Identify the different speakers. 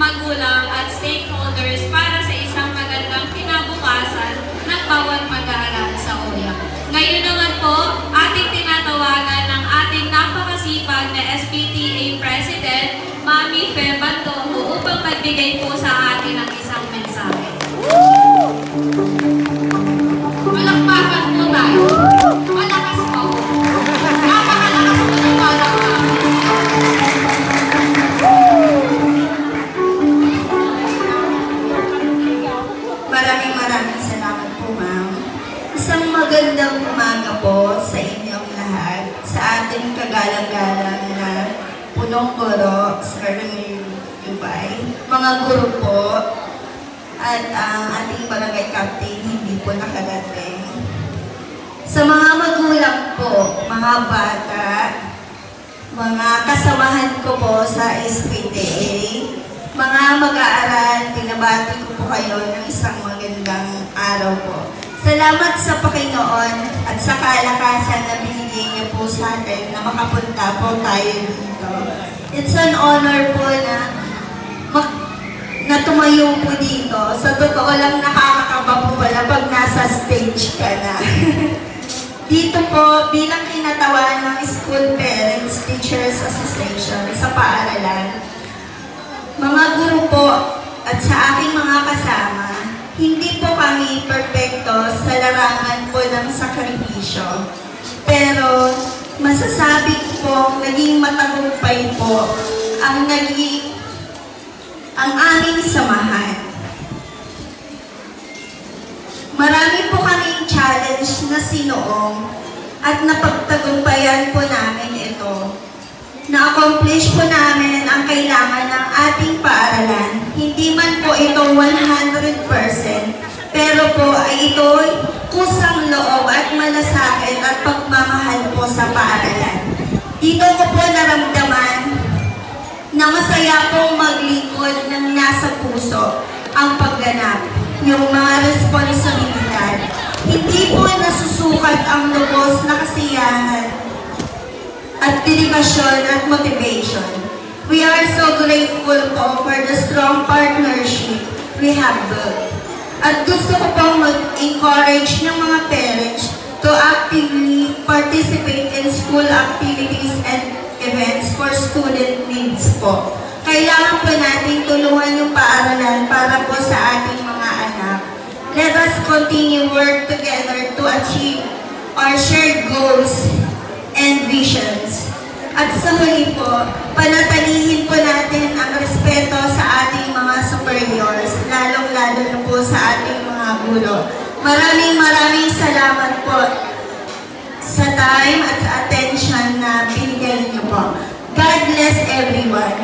Speaker 1: magulang at stakeholders para sa isang magandang kinabukasan ng bawat mag-aaral sa OYA. Ngayon naman po, ating tinatawagan ng ating napakasipag na SPTA President, Mami Fe Bandojo, upang magbigay po sa atin ng isang mensahe. Malakpakan po tayo. Malakas po. Napakalakas po ng malakpakan.
Speaker 2: Maraming salamat po, ma'am. Isang magandang umaga po sa inyong lahat, sa ating kagalang-galang na punong guro sa Dubai, mga guro po, at ang ating barangay captain hindi po nakarating. Sa mga magulang po, mga bata, mga kasamahan ko po sa SPTA, mga mag-aaral, pinabati ko po kayo ng isang magandang araw po. Salamat sa Panginoon at sa kalakasan na binigay niyo po sa atin na makapunta po tayo dito. It's an honor po na tumayo po dito. Sa totoo lang, nakakakaba po pala pag nasa stage ka na. Dito po, bilang kinatawan ng School Parents Teachers Association sa paaralan, mga guro po at sa aking mga kasama, hindi po kami perfecto sa larangan po ng sakripisyo. Pero masasabi ko po, naging matagumpay po ang aming samahan. Marami po kaming challenge na sinuong at napagtagumpayan po namin ito. Na-accomplish po namin ang kailangan ng ating paaralan. Hindi man po ito 100%, pero po ay ito'y kusang loob at malasakit at pagmamahal po sa paaralan. Dito ko po naramdaman na masaya pong maglingkod ng nasa puso ang pagganap, yung mga responsibilidad. Hindi po nasusukat ang lubos na kasiyahan at dedikasyon at motivation. We are so grateful po for the strong partnership we have built. At gusto ko pong mag-encourage ng mga parents to actively participate in school activities and events for student needs po. Kailangan po natin tulungan yung paaralan para po sa ating mga anak. Let us continue work together to achieve our shared goals and visions. At sa huli po, panatilihin po natin ang respeto sa ating mga superiors, lalong-lalo na po sa ating mga guro. Maraming salamat po sa time at sa attention na binigay niyo po. God bless everyone.